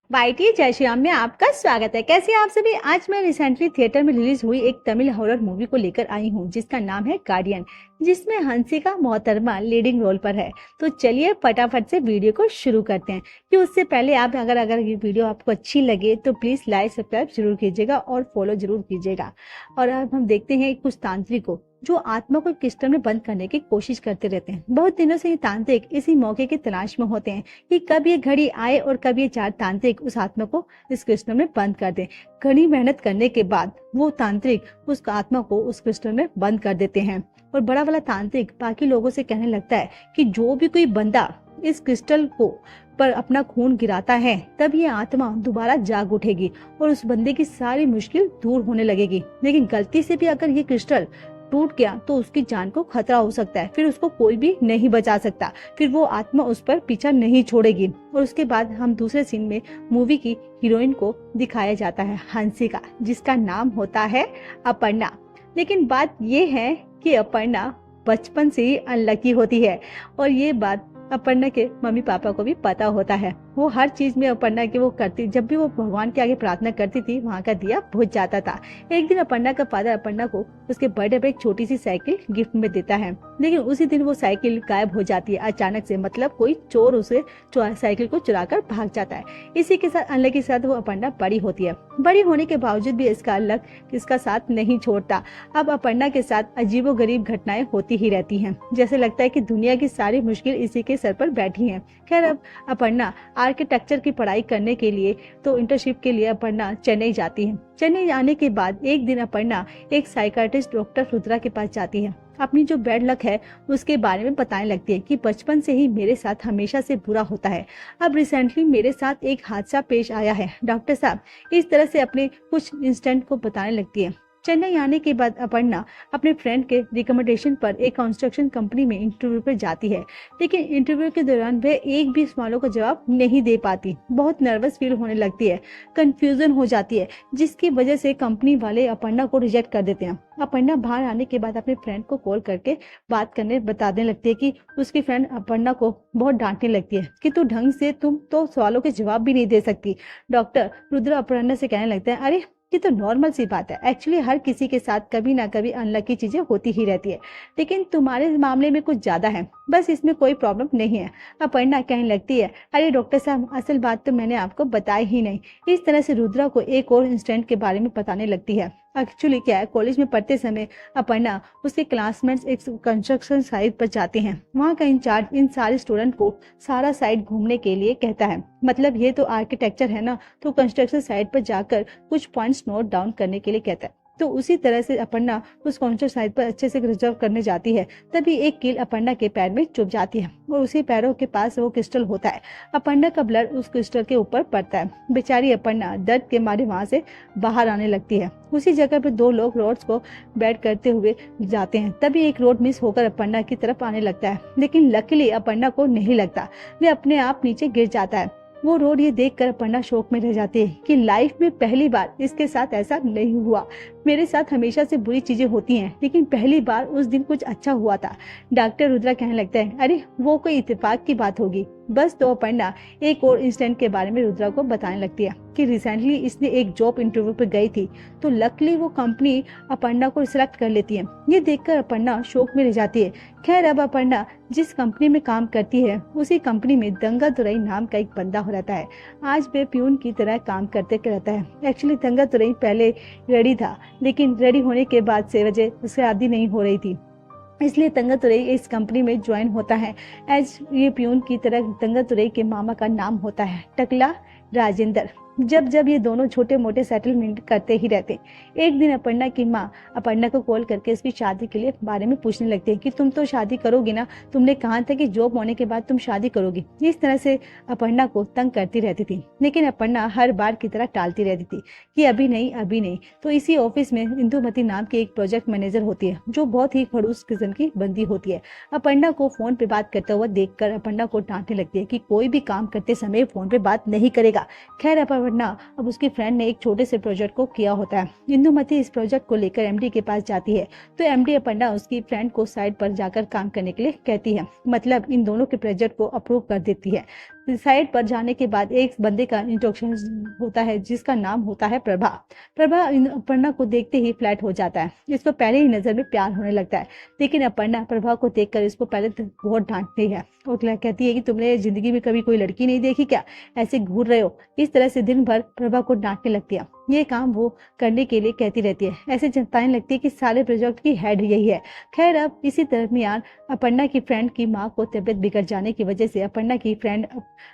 YT जय श्री राम में आपका स्वागत है। कैसे हैं आप सभी। आज मैं रिसेंटली थिएटर में रिलीज हुई एक तमिल हॉरर मूवी को लेकर आई हूं जिसका नाम है गार्डियन, जिसमें हंसिका मोहतरमा लीडिंग रोल पर है। तो चलिए फटाफट से वीडियो को शुरू करते हैं। कि उससे पहले आप अगर ये वीडियो आपको अच्छी लगे तो प्लीज लाइक सब्सक्राइब जरूर कीजिएगा और फॉलो जरूर कीजिएगा। और अब हम देखते हैं कुछ तांत्रिकों जो आत्मा को क्रिस्टल में बंद करने की कोशिश करते रहते हैं। बहुत दिनों से ये तांत्रिक इसी मौके की तलाश में होते हैं कि कब ये घड़ी आए और कब ये चार तांत्रिक उस आत्मा को इस क्रिस्टल में बंद कर दें। घड़ी मेहनत करने के बाद वो तांत्रिक उस आत्मा को उस क्रिस्टल में बंद कर देते हैं। और बड़ा वाला तांत्रिक बाकी लोगों से कहने लगता है कि जो भी कोई बंदा इस क्रिस्टल को पर अपना खून गिराता है तब ये आत्मा दोबारा जाग उठेगी और उस बंदे की सारी मुश्किल दूर होने लगेगी। लेकिन गलती से भी अगर ये क्रिस्टल टूट गया तो उसकी जान को खतरा हो सकता है, फिर उसको कोई भी नहीं बचा सकता, फिर वो आत्मा उस पर पीछा नहीं छोड़ेगी। और उसके बाद हम दूसरे सीन में मूवी की हीरोइन को दिखाया जाता है हंसिका, जिसका नाम होता है अपर्णा। लेकिन बात ये है कि अपर्णा बचपन से ही अनलकी होती है और ये बात अपर्णा के मम्मी पापा को भी पता होता है। वो हर चीज में अपर्णा की वो करती, जब भी वो भगवान के आगे प्रार्थना करती थी वहाँ का दिया बुझ जाता था। एक दिन अपर्णा का फादर अपर्णा को उसके बर्थडे पे एक छोटी सी साइकिल गिफ्ट में देता है, लेकिन उसी दिन वो साइकिल गायब हो जाती है अचानक से। मतलब कोई चोर उसे साइकिल को चुरा कर भाग जाता है। इसी के साथ अल्लाह के साथ वो अपर्णा बड़ी होती है। बड़ी होने के बावजूद भी इसका अल्लाह इसका साथ नहीं छोड़ता। अब अपर्णा के साथ अजीबोगरीब घटनाएं होती ही रहती हैं। जैसे लगता है कि दुनिया की सारी मुश्किल इसी के सर पर बैठी हैं। खैर अब अपर्णा आर्किटेक्चर की पढ़ाई करने के लिए तो इंटर्नशिप के लिए अपर्णा चेन्नई जाती है। चेन्नई आने के बाद एक दिन अपर्णा एक साइकाट्रिस्ट डॉक्टर रुद्रा के पास जाती है। अपनी जो बैड लक है उसके बारे में बताने लगती है कि बचपन से ही मेरे साथ हमेशा से बुरा होता है। अब रिसेंटली मेरे साथ एक हादसा पेश आया है डॉक्टर साहब, इस तरह से अपने कुछ इंसिडेंट को बताने लगती है। चेन्नई आने के बाद अपर्णा अपने फ्रेंड के रिकमेंडेशन पर एक कंस्ट्रक्शन कंपनी में इंटरव्यू पर जाती है, लेकिन इंटरव्यू के दौरान वह एक भी सवालों का जवाब नहीं दे पाती। बहुत नर्वस फील होने लगती है, कंफ्यूजन हो जाती है, जिसकी वजह से कंपनी वाले अपर्णा को रिजेक्ट कर देते हैं। अपर्णा बाहर आने के बाद अपने फ्रेंड को कॉल करके बात करने बताने लगती है कि उसकी फ्रेंड अपर्णा को बहुत डांटने लगती है कि तुम तो सवालों के जवाब भी नहीं दे सकती। डॉक्टर रुद्र अपर्णा से कहने लगते हैं, अरे ये तो नॉर्मल सी बात है। एक्चुअली हर किसी के साथ कभी ना कभी अनलकी चीजें होती ही रहती है, लेकिन तुम्हारे मामले में कुछ ज्यादा है, बस इसमें कोई प्रॉब्लम नहीं है। अपर्णा कहने लगती है, अरे डॉक्टर साहब असल बात तो मैंने आपको बताई ही नहीं। इस तरह से रुद्रा को एक और इंसिडेंट के बारे में बताने लगती है। एक्चुअली क्या है, कॉलेज में पढ़ते समय अपर्णा उसके क्लासमेट्स एक कंस्ट्रक्शन साइट पर जाते हैं। वहाँ का इंचार्ज इन सारे स्टूडेंट को सारा साइट घूमने के लिए कहता है। मतलब ये तो आर्किटेक्चर है ना, तो कंस्ट्रक्शन साइट पर जाकर कुछ पॉइंट्स नोट डाउन करने के लिए कहता है। तो उसी तरह से अपर्णा उस कंस्ट्रक्शन साइट पर अच्छे से रिजर्व करने जाती है। तभी एक कील अपर्णा के पैर में चुभ जाती है और उसी पैरों के पास वो क्रिस्टल होता है। अपर्णा का ब्लड उस क्रिस्टल के ऊपर पड़ता है। बेचारी अपर्णा दर्द के मारे वहां से बाहर आने लगती है। उसी जगह पर दो लोग रोड्स को बैठ करते हुए जाते हैं। तभी एक रोड मिस होकर अपर्णा की तरफ आने लगता है, लेकिन लकीली अपर्णा को नहीं लगता, वे अपने आप नीचे गिर जाता है। वो रोड ये देखकर अपर्णा शौक में रह जाती है कि लाइफ में पहली बार इसके साथ ऐसा नहीं हुआ। मेरे साथ हमेशा से बुरी चीजें होती हैं, लेकिन पहली बार उस दिन कुछ अच्छा हुआ था। डॉक्टर रुद्रा कहने लगता है, अरे वो कोई इत्तेफाक की बात होगी। बस तो अपर्णा एक और इंसिडेंट के बारे में रुद्रा को बताने लगती है कि रिसेंटली इसने एक जॉब इंटरव्यू पर गई थी, तो लकीली वो कंपनी अपर्णा को सिलेक्ट कर लेती है। ये देखकर अपर्णा शौक में रह जाती है। खैर अब अपर्णा जिस कंपनी में काम करती है उसी कंपनी में दंगा तुरई नाम का एक बंदा रहता है। आज वे प्यून की तरह काम करते रहता है। एक्चुअली दंगा तुरई पहले रेडी था, लेकिन रेडी होने के बाद से वजह उससे शादी नहीं हो रही थी, इसलिए दंगा तुरई इस कंपनी में ज्वाइन होता है। एज ये प्यून की तरह दंगा तुरई के मामा का नाम होता है टकला राजेंद्र। जब ये दोनों छोटे मोटे सेटलमेंट करते ही रहते। एक दिन अपर्णा की माँ अपर्णा को कॉल करके इसकी शादी के लिए बारे में पूछने लगती है कि तुम तो शादी करोगी ना, तुमने कहा था कि जॉब होने के बाद तुम शादी करोगी। इस तरह से अपर्णा को तंग करती रहती थी, लेकिन अपर्णा हर बार की तरह टालती रहती थी कि अभी नहीं। तो इसी ऑफिस में इंदुमती नाम की एक प्रोजेक्ट मैनेजर होती है जो बहुत ही खड़ूस किस्म की बंदी होती है। अपर्णा को फोन पे बात करता हुआ देखकर अपर्णा को डांटने लगती है कि कोई भी काम करते समय फोन पे बात नहीं करेगा। खैर अपर्णा अब उसकी फ्रेंड ने एक छोटे से प्रोजेक्ट को किया होता है। इंदुमती इस प्रोजेक्ट को लेकर एमडी के पास जाती है तो एमडी अपर्णा उसकी फ्रेंड को साइट पर जाकर काम करने के लिए कहती है, मतलब इन दोनों के प्रोजेक्ट को अप्रूव कर देती है। साइट पर जाने के बाद एक बंदे का इंट्रोडक्शन होता है जिसका नाम होता है प्रभा। प्रभा अपर्णा को देखते ही फ्लैट हो जाता है, इसको पहले ही नजर में प्यार होने लगता है। लेकिन अपर्णा प्रभा को देखकर इसको पहले तो बहुत डांटती है और कहती है कि तुमने जिंदगी में कभी कोई लड़की नहीं देखी क्या, ऐसे घूर रहे हो। इस तरह से दिन भर प्रभा को डांटने लगती है। ये काम वो करने के लिए कहती रहती है, ऐसे जताने लगती है कि सारे प्रोजेक्ट की हेड यही है। खैर अब इसी दरमियान अपर्णा की फ्रेंड की माँ को तबीयत बिगड़ जाने की वजह से अपर्णा की फ्रेंड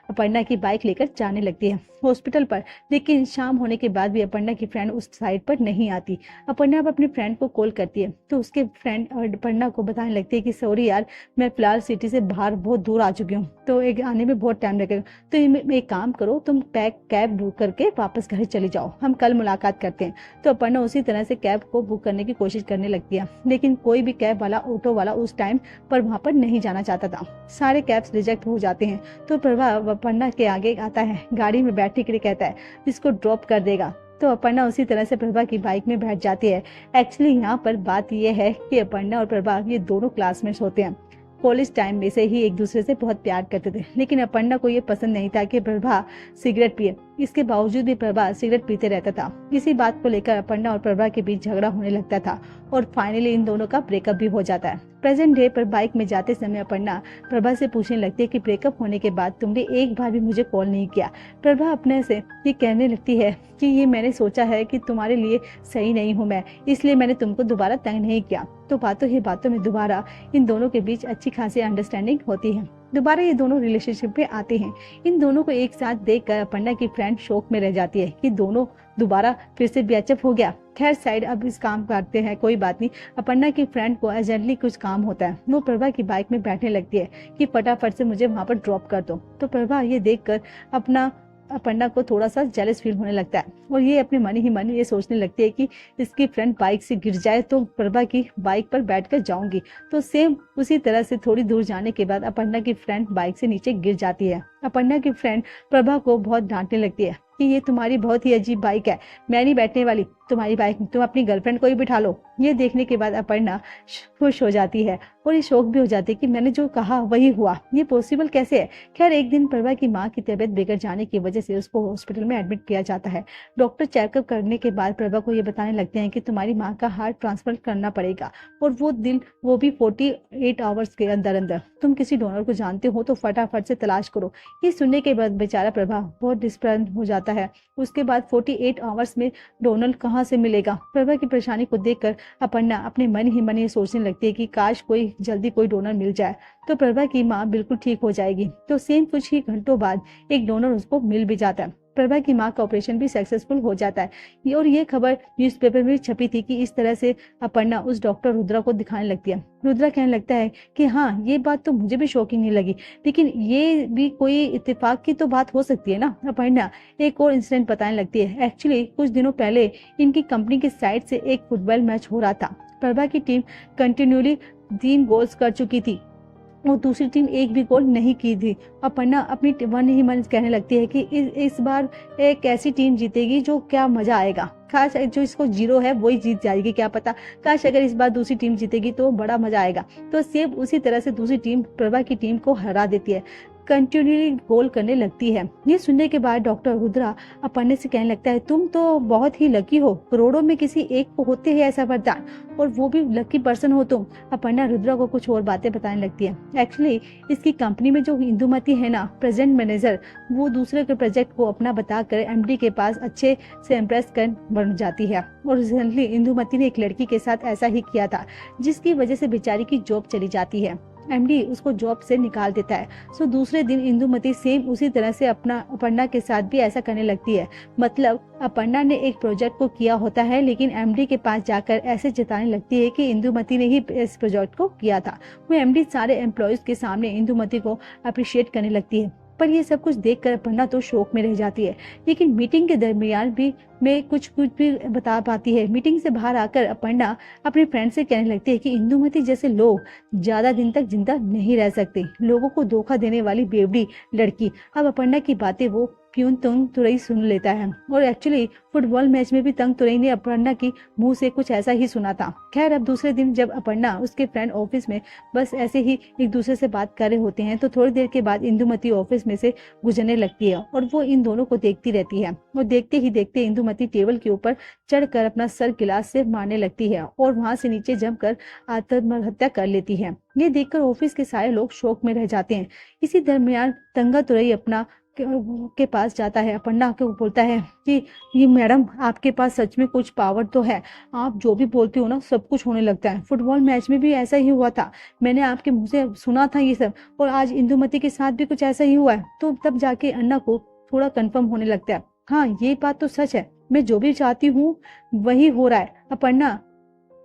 अपर्णा की बाइक लेकर जाने लगती है हॉस्पिटल पर। लेकिन शाम होने के बाद भी अपर्णा की फ्रेंड उस साइड पर नहीं आती। अपर्णा अब अपने फ्रेंड को कॉल करती है तो उसके फ्रेंड अपर्णा को बताने लगती है कि सॉरी यार, मैं फिलहाल सिटी से बाहर बहुत दूर आ चुकी हूँ तो एक आने में बहुत टाइम लगेगा, तो एक काम करो, तुम कैब बुक करके वापस घर चले जाओ, हम कल मुलाकात करते हैं। तो अपर्णा उसी तरह से कैब को बुक करने की कोशिश करने लगती है, लेकिन कोई भी कैब वाला, ऑटो वाला उस टाइम पर वहां पर नहीं जाना चाहता था। सारे कैब्स रिजेक्ट हो जाते हैं। तो प्रभा अपर्णा के आगे आता है, गाड़ी में बैठने के लिए कहता है, इसको ड्रॉप कर देगा। तो अपर्णा उसी तरह से प्रभा की बाइक में बैठ जाती है। एक्चुअली यहाँ पर बात यह है कि अपर्णा और प्रभा ये दोनों क्लासमेट्स होते हैं। कॉलेज टाइम में से ही एक दूसरे से बहुत प्यार करते थे, लेकिन अपर्णा को ये पसंद नहीं था कि प्रभा सिगरेट पिए। इसके बावजूद भी प्रभा सिगरेट पीते रहता था। इसी बात को लेकर अपर्णा और प्रभा के बीच झगड़ा होने लगता था और फाइनली इन दोनों का ब्रेकअप भी हो जाता है। प्रेजेंट डे पर बाइक में जाते समय अपर्णा प्रभा से पूछने लगती है कि ब्रेकअप होने के बाद तुमने एक बार भी मुझे कॉल नहीं किया। प्रभा अपने से ये कहने लगती है कि ये मैंने सोचा है कि तुम्हारे लिए सही नहीं हूँ मैं, इसलिए मैंने तुमको दोबारा तंग नहीं किया। तो बातों ही बातों में दोबारा इन दोनों के बीच अच्छी खासी अंडरस्टैंडिंग होती है। दोबारा ये दोनों रिलेशनशिप में आते हैं। इन दोनों को एक साथ देखकर अपर्णा की फ्रेंड शौक में रह जाती है कि दोनों दोबारा फिर से बैचअप हो गया। खैर साइड अब इस काम करते हैं, कोई बात नहीं। अपर्णा की फ्रेंड को अर्जेंटली कुछ काम होता है, वो प्रभा की बाइक में बैठने लगती है कि फटाफट से मुझे वहां पर ड्रॉप कर दो। तो प्रभा ये देखकर अपर्णा को थोड़ा सा जेलस फील होने लगता है और ये अपने मन ही मन ये सोचने लगती है कि इसकी फ्रेंड बाइक से गिर जाए तो प्रभा की बाइक पर बैठकर जाऊंगी। तो सेम उसी तरह से थोड़ी दूर जाने के बाद अपर्णा की फ्रेंड बाइक से नीचे गिर जाती है। अपर्णा की फ्रेंड प्रभा को बहुत डांटने लगती है कि ये तुम्हारी बहुत ही अजीब बाइक है, मैं नहीं बैठने वाली तुम्हारी बाइक में, तुम अपनी गर्लफ्रेंड को ही बिठा लो। ये देखने के बाद अपर्णा खुश हो जाती है और ये शौक भी हो जाती है कि मैंने जो कहा वही हुआ, ये पॉसिबल कैसे है। खैर एक दिन प्रभा की माँ की तबीयत बिगड़ जाने की वजह से उसको हॉस्पिटल में एडमिट किया जाता है। डॉक्टर चेकअप करने के बाद प्रभा को ये बताने लगते हैं कि तुम्हारी माँ का हार्ट ट्रांसफर करना पड़ेगा और वो भी 48 आवर्स के अंदर अंदर। तुम किसी डोनर को जानते हो तो फटाफट से तलाश करो। ये सुनने के बाद बेचारा प्रभा बहुत डिस्टर्ब हो जाता है। उसके बाद 48 आवर्स में डोनर कहाँ से मिलेगा। प्रभा की परेशानी को देखकर अपर्णा अपने मन ही मन ये सोचने लगती है कि काश कोई जल्दी कोई डोनर मिल जाए तो प्रभा की माँ बिल्कुल ठीक हो जाएगी। तो सेम कुछ ही घंटों बाद एक डोनर उसको मिल भी जाता है। प्रभा की माँ का ऑपरेशन भी सक्सेसफुल हो जाता है और ये खबर न्यूज़पेपर में छपी थी कि इस तरह से अपर्णा उस डॉक्टर रुद्रा को दिखाने लगती है। रुद्रा कहने लगता है कि हाँ ये बात तो मुझे भी शॉकिंग नहीं लगी, लेकिन ये भी कोई इत्तेफाक की तो बात हो सकती है ना। अपर्णा एक और इंसिडेंट बताने लगती है। एक्चुअली कुछ दिनों पहले इनकी कंपनी की साइड से एक फुटबॉल मैच हो रहा था। प्रभा की टीम कंटिन्यूली 3 गोल्स कर चुकी थी और दूसरी टीम एक भी गोल नहीं की थी। अपर्णा अपनी मन ही मन कहने लगती है कि इस बार एक ऐसी टीम जीतेगी जो क्या मजा आएगा, काश जो इसको 0 है वही जीत जाएगी, क्या पता काश अगर इस बार दूसरी टीम जीतेगी तो बड़ा मजा आएगा। तो सेम उसी तरह से दूसरी टीम प्रभा की टीम को हरा देती है, कंटिन्यूली गोल करने लगती है। ये सुनने के बाद डॉक्टर रुद्रा अपर्णा से कहने लगता है तुम तो बहुत ही लकी हो, करोड़ों में किसी एक को होते हैं ऐसा वरदान और वो भी लकी पर्सन हो तुम। अपर्णा रुद्रा को कुछ और बातें बताने लगती है। एक्चुअली इसकी कंपनी में जो इंदुमती है ना प्रेजेंट मैनेजर, वो दूसरे के प्रोजेक्ट को अपना बताकर एमडी के पास अच्छे से इम्प्रेस कर बन जाती है और रिसेंटली इंदुमती ने एक लड़की के साथ ऐसा ही किया था जिसकी वजह से बेचारी की जॉब चली जाती है। एमडी उसको जॉब से निकाल देता है। सो दूसरे दिन इंदुमती सेम उसी तरह से अपर्णा के साथ भी ऐसा करने लगती है। मतलब अपर्णा ने एक प्रोजेक्ट को किया होता है लेकिन एमडी के पास जाकर ऐसे जताने लगती है कि इंदुमती ने ही इस प्रोजेक्ट को किया था। वो एमडी सारे एम्प्लॉयज के सामने इंदुमती को अप्रिशिएट करने लगती है। पर ये सब कुछ देखकर अपर्णा तो शौक में रह जाती है, लेकिन मीटिंग के दरमियान भी में कुछ भी बता पाती है। मीटिंग से बाहर आकर अपर्णा अपने फ्रेंड से कहने लगती है कि इंदुमती जैसे लोग ज्यादा दिन तक जिंदा नहीं रह सकते, लोगों को धोखा देने वाली बेवड़ी लड़की। अब अपर्णा की बातें वो प्यून तंग तुरई सुन लेता है। और एक्चुअली फुटबॉल मैच में भी तंग तुरई ने अपर्णा की मुंह से कुछ ऐसा ही सुना था। खैर, अब दूसरे दिन जब अपर्णा उसके फ्रेंड ऑफिस में बस ऐसे ही एक दूसरे से बात कर रहे होते हैं तो थोड़ी देर के बाद इंदुमती ऑफिस में से गुजरने लगती है और वो इन दोनों को देखती रहती है। और देखते ही देखते इंदुमती टेबल के ऊपर चढ़कर अपना सर गिलास से मारने लगती है और वहां से नीचे जमकर आत्महत्या कर लेती है। ये देखकर ऑफिस के सारे लोग शोक में रह जाते हैं। इसी दरमियान तंगा तुरई अपना के पास जाता है, अपर्णा को बोलता है कि ये मैडम, आपके पास सच में कुछ पावर तो है, आप जो भी बोलती हो ना सब कुछ होने लगता है। फुटबॉल मैच में भी ऐसा ही हुआ था, मैंने आपके मुंह से सुना था ये सब, और आज इंदुमती के साथ भी कुछ ऐसा ही हुआ है। तो तब जाके अन्ना को थोड़ा कंफर्म होने लगता है, हाँ ये बात तो सच है, मैं जो भी चाहती हूँ वही हो रहा है। अपर्णा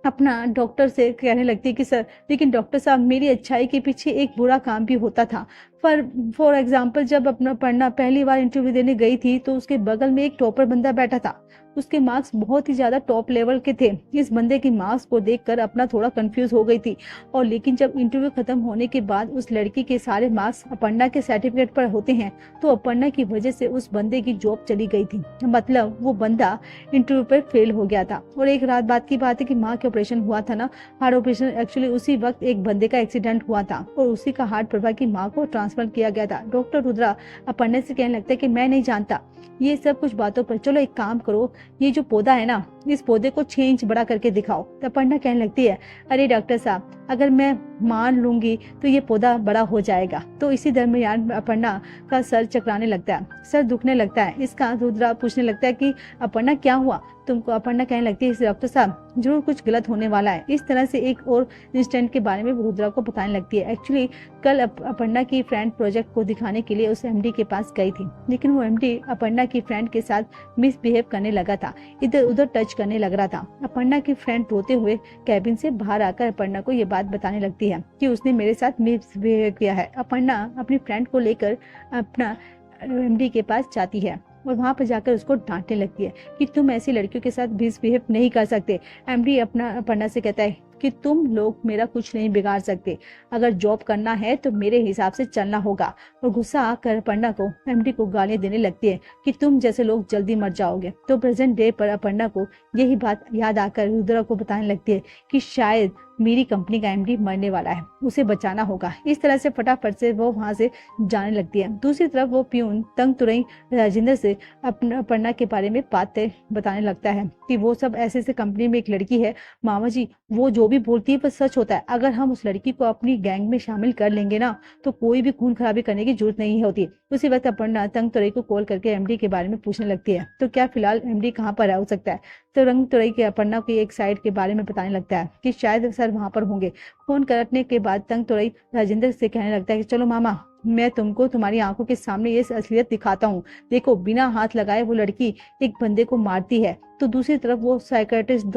अपना डॉक्टर से कहने लगती है कि सर, लेकिन डॉक्टर साहब, मेरी अच्छाई के पीछे एक बुरा काम भी होता था। फॉर एग्जाम्पल, जब अपना पढ़ना पहली बार इंटरव्यू देने गई थी तो उसके बगल में एक टॉपर बंदा बैठा था। उसके मार्क्स बहुत ही ज्यादा टॉप लेवल के थे। इस बंदे के मार्क्स को देखकर अपना थोड़ा कंफ्यूज हो गई थी। और लेकिन जब इंटरव्यू खत्म होने के बाद उस लड़की के सारे मार्क्स अपर्णा के सर्टिफिकेट पर होते हैं तो अपर्णा की वजह से उस बंदे की जॉब चली गई थी। मतलब वो बंदा इंटरव्यू पर फेल हो गया था। और एक रात बाद की बात है कि माँ के ऑपरेशन हुआ था ना, हार्ट ऑपरेशन, एक्चुअली उसी वक्त एक बंदे का एक्सीडेंट हुआ था और उसी का हार्ट प्रभा की माँ को ट्रांसफर किया गया था। डॉक्टर रुद्रा अपर्णा से कहने लगता है कि मैं नहीं जानता ये सब कुछ बातों पर, चलो एक काम करो, ये जो पौधा है ना, इस पौधे को 6 इंच बड़ा करके दिखाओ। तो अपर्णा कहने लगती है, अरे डॉक्टर साहब, अगर मैं मान लूंगी तो ये पौधा बड़ा हो जाएगा। तो इसी दरमियान अपर्णा का सर चकराने लगता है, सर दुखने लगता है। इसका रुद्रा पूछने लगता है कि अपर्णा क्या हुआ तुमको। अपर्णा कहने लगती है, डॉक्टर साहब जरूर कुछ गलत होने वाला है। इस तरह से एक और इंसिडेंट के बारे में रुद्रा को बताने लगती है। एक्चुअली कल अपर्णा की फ्रेंड प्रोजेक्ट को दिखाने के लिए उस एमडी के पास गई थी, लेकिन वो एमडी अपर्णा की फ्रेंड के साथ मिसबिहेव करने लगा था, इधर उधर टच करने लग रहा था। अपर्णा की फ्रेंड रोते हुए कैबिन से बाहर आकर अपर्णा को ये बात बताने लगती है कि उसने मेरे साथ मिसबिहेव किया है। अपर्णा अपनी फ्रेंड को लेकर अपना एमडी के पास जाती है और वहां पर जाकर उसको डांटने लगती है कि तुम ऐसी लड़कियों के साथ मिसबिहेव नहीं कर सकते। एमडी अपना अपर्णा से कहता है कि तुम लोग मेरा कुछ नहीं बिगाड़ सकते, अगर जॉब करना है तो मेरे हिसाब से चलना होगा। और गुस्सा आकर अपर्णा को एमडी को गालियां देने लगती है कि तुम जैसे लोग जल्दी मर जाओगे। तो प्रेजेंट डे पर अपर्णा को यही बात याद आकर रुद्रा को बताने लगती है कि शायद मेरी कंपनी का एमडी मरने वाला है, उसे बचाना होगा। इस तरह से फटाफट से वो वहां से जाने लगती है। दूसरी तरफ वो प्यून तंग तुरई राजेंद्र से अपर्णा के बारे में बातें बताने लगता है कि वो सब ऐसे कंपनी में एक लड़की है, मामा जी वो जो भी बोलती है वो सच होता है। अगर हम उस लड़की को अपनी गैंग में शामिल कर लेंगे ना तो कोई भी खून खराबी करने की जरूरत नहीं होती। उसी वक्त अपर्णा तंग तुरई को कॉल करके एमडी के बारे में पूछने लगती है, तो क्या फिलहाल एमडी कहाँ पर हो सकता है। तो रंग तुरई के अपर्णा की एक साइड के बारे में बताने लगता है कि शायद सर वहां पर होंगे। फोन करने के बाद तंग तुरई राजेंद्र से कहने लगता है कि चलो मामा, मैं तुमको तुम्हारी आंखों के सामने ये असलियत दिखाता हूँ। देखो, बिना हाथ लगाए वो लड़की एक बंदे को मारती है। तो दूसरी तरफ वो साइकेट्रिस्ट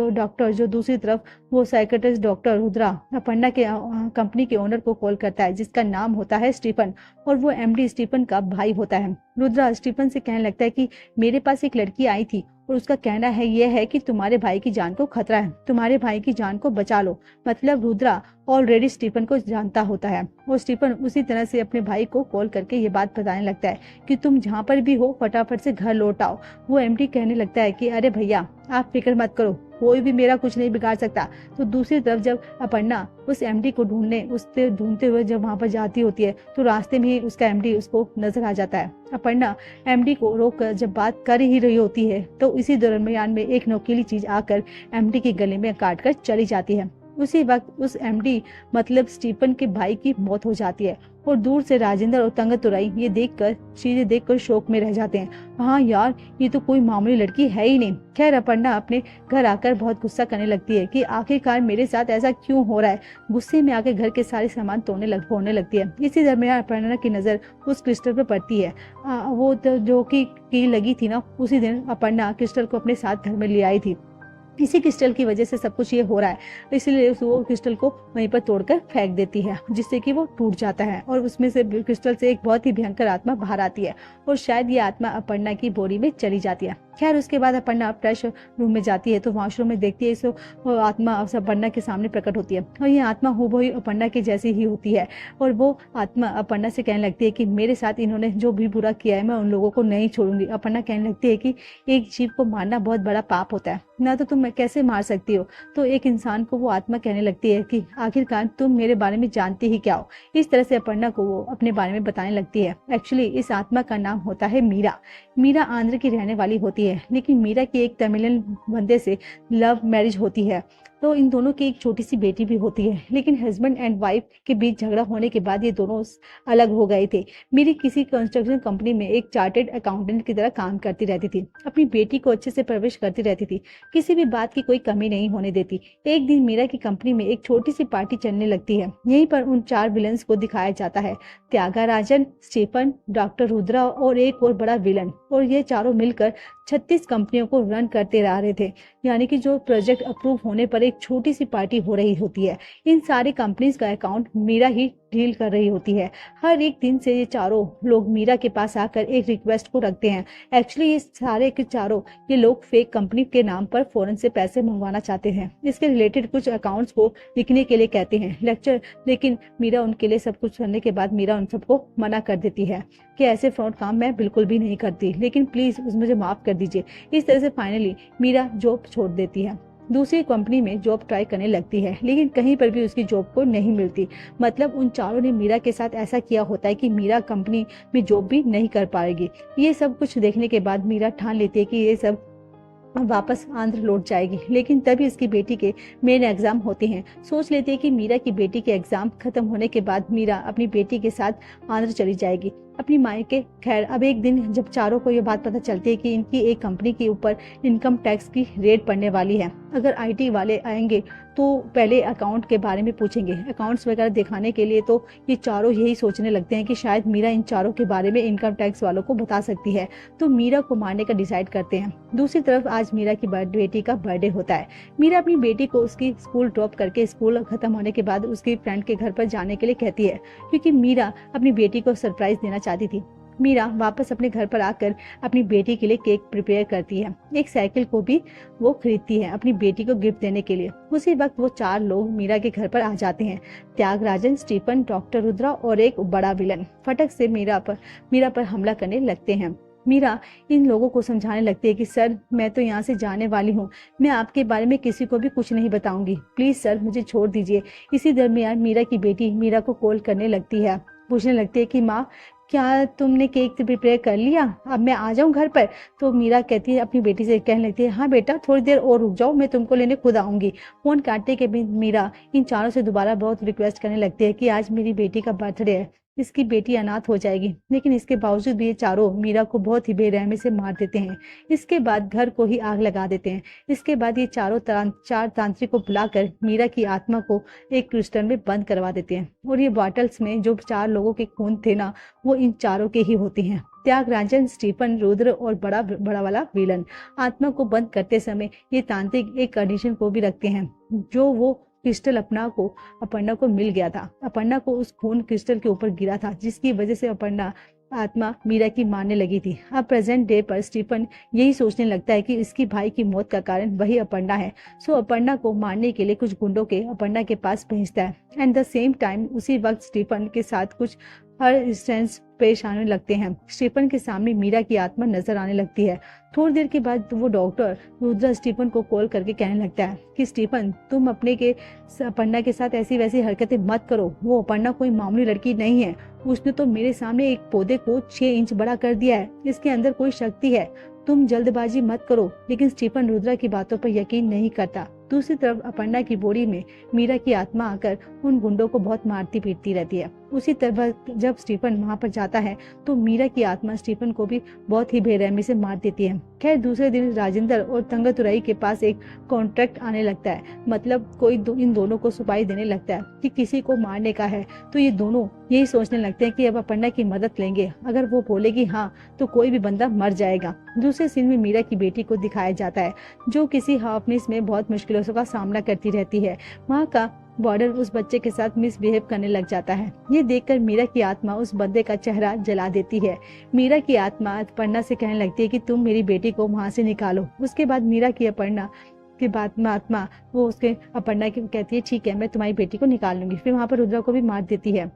डॉक्टर रुद्रा अपर्णा के कंपनी के ओनर को कॉल करता है जिसका नाम होता है स्टीफन, और वो एमडी स्टीफन का भाई होता है। रुद्रा स्टीफन से कहने लगता है कि मेरे पास एक लड़की आई थी और उसका कहना है यह है कि तुम्हारे भाई की जान को खतरा है, तुम्हारे भाई की जान को बचा लो। मतलब रुद्रा ऑलरेडी स्टीफन को जानता होता है और स्टीफन उसी तरह से अपने भाई को कॉल करके ये बात बताने लगता है कि तुम जहाँ पर भी हो फटाफट से घर लौट आओ। वो एमडी कहने लगता है कि अरे भैया आप फिक्र मत करो, कोई भी मेरा कुछ नहीं बिगाड़ सकता। तो दूसरी तरफ जब अपर्णा उस एमडी को ढूंढते हुए जब वहां पर जाती होती है तो रास्ते में ही उसका एमडी उसको नजर आ जाता है। अपर्णा एमडी को रोककर जब बात कर ही रही होती है तो इसी दरमियान में एक नोकीली चीज आकर एमडी के गले में काट कर चली जाती है। उसी वक्त उस एमडी मतलब स्टीफन के भाई की मौत हो जाती है और दूर से राजेंद्र और तंग तुरई ये चीजें देखकर शोक में रह जाते हैं। हाँ यार, ये तो कोई मामूली लड़की है ही नहीं। खैर, अपर्णा अपने घर आकर बहुत गुस्सा करने लगती है कि आखिरकार मेरे साथ ऐसा क्यों हो रहा है। गुस्से में आकर घर के सारे सामान फोड़ने लगती है। इसी दरमियान अपर्णा की नजर उस क्रिस्टल पर पड़ती है। वो तो जो की लगी थी ना, उसी दिन अपर्णा क्रिस्टल को अपने साथ घर में ले आई थी। इसी क्रिस्टल की वजह से सब कुछ ये हो रहा है, इसलिए वो क्रिस्टल को वहीं पर तोड़कर फेंक देती है जिससे कि वो टूट जाता है और उसमें से क्रिस्टल से एक बहुत ही भयंकर आत्मा बाहर आती है और शायद ये आत्मा अपर्णा की बॉडी में चली जाती है। खैर उसके बाद अपर्णा फ्रेश रूम में जाती है तो वॉशरूम में देखती है वो आत्मा अपर्णा के सामने प्रकट होती है और ये आत्मा हूबहू अपर्णा के जैसी ही होती है। और वो आत्मा अपर्णा से कहने लगती है कि मेरे साथ इन्होंने जो भी बुरा किया है मैं उन लोगों को नहीं छोड़ूंगी। अपर्णा कहने लगती है कि एक जीव को मारना बहुत बड़ा पाप होता है, ना तो तुम कैसे मार सकती हो। तो एक इंसान को वो आत्मा कहने लगती है कि आखिरकार तुम मेरे बारे में जानती ही क्या हो। इस तरह से अपर्णा को वो अपने बारे में बताने लगती है। एक्चुअली इस आत्मा का नाम होता है मीरा। मीरा आंध्र की रहने वाली होती है, लेकिन मीरा की एक तमिलन बंदे से लव मैरिज होती है। तो इन दोनों की एक छोटी सी बेटी भी होती है, लेकिन हस्बैंड एंड वाइफ के बीच झगड़ा होने के बाद ये दोनों अलग हो गए थे। मीरी किसी कंस्ट्रक्शन कंपनी में एक चार्टेड अकाउंटेंट की तरह काम करती रहती थी, अपनी बेटी को अच्छे से परवरिश करती रहती थी, किसी भी बात की कोई कमी नहीं होने देती। एक दिन मीरा की कंपनी में एक छोटी सी पार्टी चलने लगती है। यहीं पर उन 4 विलन्स को दिखाया जाता है, त्यागराजन, स्टीफन, डॉक्टर रुद्रा और एक और बड़ा विलन। और ये चारों मिलकर 36 कंपनियों को रन करते रह रहे थे, यानी कि जो प्रोजेक्ट अप्रूव होने पर एक छोटी सी पार्टी हो रही होती है। इन सारी कंपनीज का अकाउंट मीरा ही डील कर रही होती है। हर एक दिन से ये चारों लोग मीरा के पास आकर एक रिक्वेस्ट को रखते हैं। एक्चुअली ये सारे के चारों ये लोग फेक कंपनी के नाम पर फॉरेन से पैसे मंगवाना चाहते हैं। इसके रिलेटेड कुछ अकाउंट्स को लिखने के लिए कहते हैं लेक्चर, लेकिन मीरा उनके लिए सब कुछ करने के बाद मीरा उन सबको मना कर देती है कि ऐसे फ्रॉड काम मैं बिल्कुल भी नहीं करती, लेकिन प्लीज मुझे माफ कर दीजिए। इस तरह से फाइनली मीरा जॉब छोड़ देती है, दूसरी कंपनी में जॉब ट्राई करने लगती है, लेकिन कहीं पर भी उसकी जॉब को नहीं मिलती। मतलब उन चारों ने मीरा के साथ ऐसा किया होता है कि मीरा कंपनी में जॉब भी नहीं कर पाएगी। ये सब कुछ देखने के बाद मीरा ठान लेती है कि ये सब वापस आंध्र लौट जाएगी, लेकिन तभी उसकी बेटी के मेन एग्जाम होते हैं। सोच लेती है कि मीरा की बेटी के एग्जाम खत्म होने के बाद मीरा अपनी बेटी के साथ आंध्र चली जाएगी अपनी मायके। खैर अब एक दिन जब चारों को ये बात पता चलती है कि इनकी एक कंपनी के ऊपर इनकम टैक्स की रेड पड़ने वाली है, अगर आईटी वाले आएंगे तो पहले अकाउंट के बारे में पूछेंगे, अकाउंट्स वगैरह दिखाने के लिए। तो ये चारों यही सोचने लगते हैं कि शायद मीरा इन चारों के बारे में इनकम टैक्स वालों को बता सकती है, तो मीरा को मारने का डिसाइड करते हैं। दूसरी तरफ आज मीरा की बेटी का बर्थडे होता है। मीरा अपनी बेटी को उसकी स्कूल ड्रॉप करके स्कूल खत्म होने के बाद उसकी फ्रेंड के घर पर जाने के लिए कहती है, क्योंकि मीरा अपनी बेटी को सरप्राइज देना चाहती थी। मीरा वापस अपने घर पर आकर अपनी बेटी के लिए केक प्रिपेयर करती है, एक साइकिल को भी वो खरीदती है अपनी बेटी को गिफ्ट देने के लिए। उसी वक्त वो 4 लोग मीरा के घर पर आ जाते हैं, त्यागराजन, स्टीफन, डॉक्टर रुद्रा और एक बड़ा विलन। फटक से मीरा पर हमला करने लगते हैं। मीरा इन लोगों को समझाने लगती है कि सर मैं तो यहाँ से जाने वाली हूँ, मैं आपके बारे में किसी को भी कुछ नहीं बताऊंगी, प्लीज सर मुझे छोड़ दीजिए। इसी दरमियान मीरा की बेटी मीरा को कॉल करने लगती है, पूछने लगती है कि माँ क्या तुमने केक प्रिपेयर कर लिया, अब मैं आ जाऊं घर पर। तो मीरा कहती है अपनी बेटी से, कहने लगती है हाँ बेटा थोड़ी देर और रुक जाओ, मैं तुमको लेने खुद आऊंगी। फोन काटने के बाद मीरा इन चारों से दोबारा बहुत रिक्वेस्ट करने लगती है कि आज मेरी बेटी का बर्थडे है, इसकी बेटी अनाथ हो जाएगी, लेकिन इसके बावजूद भी ये चारों मीरा को बहुत ही बेरहमी से मार देते हैं। इसके बाद घर को ही आग लगा देते हैं। इसके बाद ये चार तांत्रिक को बुलाकर मीरा की आत्मा को एक क्रिस्टल में बंद करवा देते हैं, और ये बॉटल्स में जो 4 लोगों के खून थे ना वो इन चारों के ही होते हैं, त्यागराजन, स्टीफन, रुद्र और बड़ा वाला विलन। आत्मा को बंद करते समय ये तांत्रिक एक कंडीशन को भी रखते हैं, जो वो क्रिस्टल अपर्णा को मिल गया था। अपर्णा को उस खून क्रिस्टल के ऊपर गिरा था, जिसकी वजह से अपर्णा आत्मा मीरा की मारने लगी थी। अब प्रेजेंट डे पर स्टीफन यही सोचने लगता है कि इसकी भाई की मौत का कारण वही अपर्णा है। सो अपर्णा को मारने के लिए कुछ गुंडों के अपर्णा के पास भेजता है। एंड द सेम टाइम उसी वक्त स्टीफन के साथ कुछ हर इंस्टेंस पेश आने लगते हैं। स्टीफन के सामने मीरा की आत्मा नजर आने लगती है। थोड़ी देर के बाद वो डॉक्टर रुद्रा स्टीफन को कॉल करके कहने लगता है कि स्टीफन तुम अपने के अपर्णा के साथ ऐसी वैसी हरकतें मत करो, वो अपर्णा कोई मामूली लड़की नहीं है, उसने तो मेरे सामने एक पौधे को 6 इंच बड़ा कर दिया है, इसके अंदर कोई शक्ति है, तुम जल्दबाजी मत करो। लेकिन स्टीफन रुद्रा की बातों पर यकीन नहीं करता। दूसरी तरफ अपर्णा की बॉडी में मीरा की आत्मा आकर उन गुंडों को बहुत मारती पीटती रहती है। उसी तरह जब स्टीफन वहां पर जाता है तो मीरा की आत्मा स्टीफन को भी बहुत ही बेरहमी से मार देती है। खैर दूसरे दिन राजेंद्र और तंगतुराई के पास एक कॉन्ट्रैक्ट आने लगता है, मतलब कोई इन दोनों को सुपारी देने लगता है कि किसी को मारने का है। तो ये दोनों यही सोचने लगते हैं कि अब अपर्णा की मदद लेंगे, अगर वो बोलेगी हाँ तो कोई भी बंदा मर जाएगा। दूसरे सीन में मीरा की बेटी को दिखाया जाता है, जो किसी हाफनेस में बहुत मुश्किलों का सामना करती रहती है। वहाँ का वार्डन उस बच्चे के साथ मिसबिहेव करने लग जाता है। ये देखकर मीरा की आत्मा उस बंदे का चेहरा जला देती है। मीरा की आत्मा अपर्णा से कहने लगती है कि तुम मेरी बेटी को वहां से निकालो। उसके बाद मीरा की अपर्णा की बात में आत्मा वो उसके अपर्णा की कहती है ठीक है, मैं तुम्हारी बेटी को निकाल लूंगी। फिर वहां पर रुद्रा को भी मार देती है।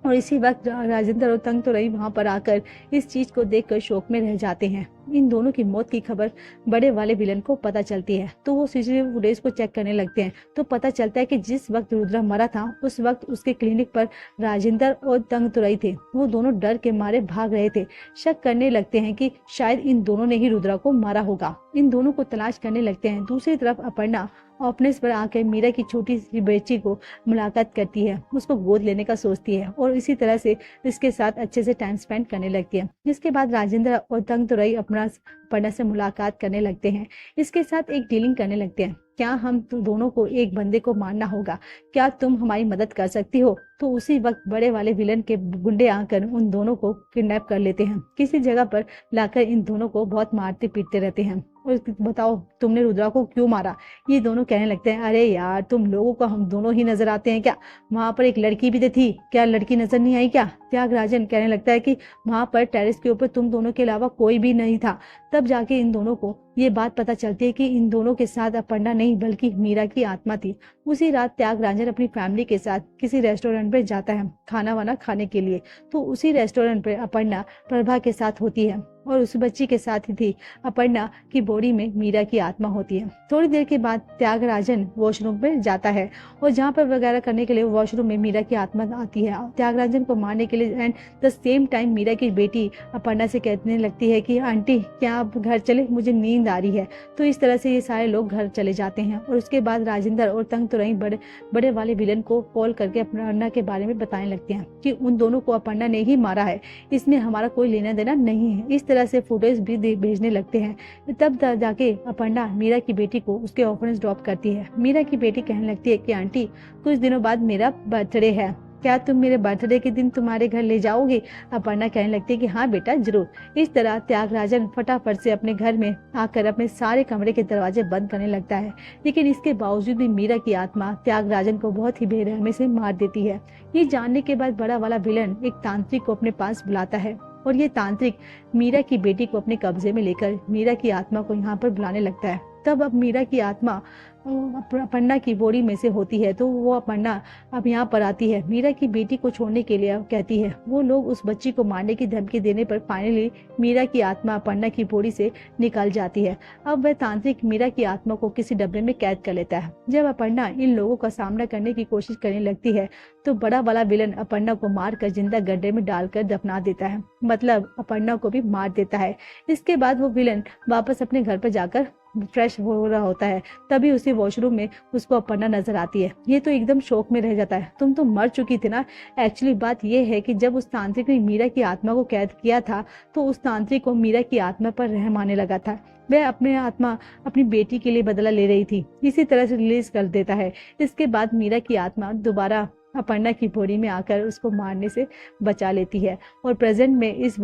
और इसी वक्त राजेंद्र और तंग तो रही वहां पर आकर इस चीज को देखकर शोक में रह जाते हैं। इन दोनों की मौत की खबर बड़े वाले विलन को पता चलती है, तो वो सीसीटीवी फुटेज को चेक करने लगते हैं। तो पता चलता है कि जिस वक्त रुद्रा मरा था उस वक्त उसके क्लिनिक पर राजेंद्र और तंग तुरई थे। वो दोनों डर के मारे भाग रहे थे। शक करने लगते हैं कि शायद इन दोनों ने ही रुद्रा को मारा होगा। इन दोनों को तलाश करने लगते हैं। दूसरी तरफ अपर्णा ऑफिस पर आकर मीरा की छोटी सी बेटी को मुलाकात करती है, उसको गोद लेने का सोचती है और इसी तरह से इसके साथ अच्छे से टाइम स्पेंड करने लगती है। इसके बाद राजेंद्र और तंग तुरई अपना अपर्णा से मुलाकात करने लगते हैं। इसके साथ एक डीलिंग करने लगते हैं, क्या हम दोनों को एक बंदे को मारना होगा, क्या तुम हमारी मदद कर सकती हो। तो उसी वक्त बड़े वाले विलन के गुंडे आकर उन दोनों को किडनैप कर लेते हैं। किसी जगह पर लाकर इन दोनों को बहुत मारते पीटते रहते हैं और बताओ तुमने रुद्रा को क्यों मारा। ये दोनों कहने लगते हैं अरे यार तुम लोगों को हम दोनों ही नजर आते हैं क्या, वहां पर एक लड़की भी तो थी, क्या लड़की नजर नहीं आई क्या। त्यागराजन कहने लगता है कि वहां पर टेरेस के ऊपर तुम दोनों के अलावा कोई भी नहीं था। तब जाके इन दोनों को ये बात पता चलती है कि इन दोनों के साथ अपर्णा नहीं बल्कि मीरा की आत्मा थी। उसी रात त्यागराजन अपनी फैमिली के साथ किसी रेस्टोरेंट पर जाता है खाना वाना खाने के लिए। तो उसी रेस्टोरेंट पर अपर्णा प्रभा के साथ होती है और उस बच्ची के साथ ही थी अपर्णा की बॉडी में मीरा की आत्मा होती है। थोड़ी देर के बाद त्यागराजन वॉशरूम पे जाता है और जहाँ पर वगैरह करने के लिए वॉशरूम में मीरा की आत्मा आती है त्यागराजन को मारने के लिए। And the same time Meera की बेटी अपर्णा से कहने लगती है कि आंटी क्या आप घर चले, मुझे नींद आ रही है। तो इस तरह से ये सारे लोग घर चले जाते हैं और उसके बाद राजेंद्र और तंग तुरई बड़े वाले विलन को कॉल करके अपर्णा के बारे में बताने लगते हैं कि उन दोनों को अपर्णा ने ही मारा है, इसमें हमारा कोई लेना देना नहीं है। इस तरह से फुटेज भी भेजने लगते हैं। तब जाके अपर्णा मीरा की बेटी को उसके ऑफिस ड्रॉप करती है। मीरा की बेटी कहने लगती है कि आंटी कुछ दिनों बाद मेरा बर्थडे है, क्या तुम मेरे बर्थडे के दिन तुम्हारे घर ले जाओगे। अपर्णा कहने लगती है कि हाँ बेटा जरूर। इस तरह त्यागराजन फटाफट से अपने घर में आकर अपने सारे कमरे के दरवाजे बंद करने लगता है, लेकिन इसके बावजूद भी मीरा की आत्मा त्यागराजन को बहुत ही बेरहमी से मार देती है। ये जानने के बाद बड़ा वाला विलन एक तांत्रिक को अपने पास बुलाता है और ये तांत्रिक मीरा की बेटी को अपने कब्जे में लेकर मीरा की आत्मा को यहाँ पर बुलाने लगता है। तब अब मीरा की आत्मा अपर्णा की बॉडी में से होती है, तो वो अपर्णा अब यहाँ पर आती है मीरा की बेटी को छोड़ने के लिए कहती है। वो लोग उस बच्ची को मारने की धमकी देने पर फाइनली मीरा की आत्मा अपर्णा की बॉडी से निकल जाती है। अब वह तांत्रिक मीरा की आत्मा को किसी डब्बे में कैद कर लेता है। जब अपर्णा इन लोगों का सामना करने की कोशिश करने लगती है तो बड़ा वाला विलन अपर्णा को मारकर जिंदा गड्ढे में डालकर दफना देता है, मतलब अपर्णा को भी मार देता है। इसके बाद वो विलन वापस अपने घर पर जाकर फ्रेश हो रहा होता है, तभी उसी वॉशरूम में उसको अपर्णा नजर आती है। ये तो एकदम शौक में रह जाता है, तुम तो मर चुकी थी ना। एक्चुअली बात ये है कि जब उस तांत्रिक ने मीरा की आत्मा को कैद किया था तो उस तांत्रिक को मीरा की आत्मा पर रहम आने लगा था। वह अपने आत्मा अपनी बेटी के लिए बदला ले रही थी, इसी तरह से रिलीज कर देता है। इसके बाद मीरा की आत्मा दोबारा अपर्णा की बॉडी में आकर उसको मारने से बचा लेती है और प्रेजेंट में इस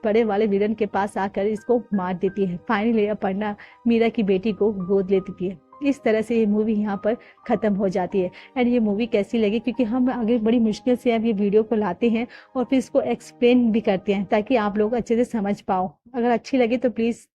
बड़े वाले विलन के पास आकर इसको मार देती है। फाइनली अपर्णा मीरा की बेटी को गोद लेती है। इस तरह से ये मूवी यहाँ पर खत्म हो जाती है। एंड ये मूवी कैसी लगी, क्योंकि हम आगे बड़ी मुश्किल से अब ये वीडियो को लाते हैं और फिर इसको एक्सप्लेन भी करते हैं ताकि आप लोग अच्छे से समझ पाओ। अगर अच्छी लगे तो प्लीज़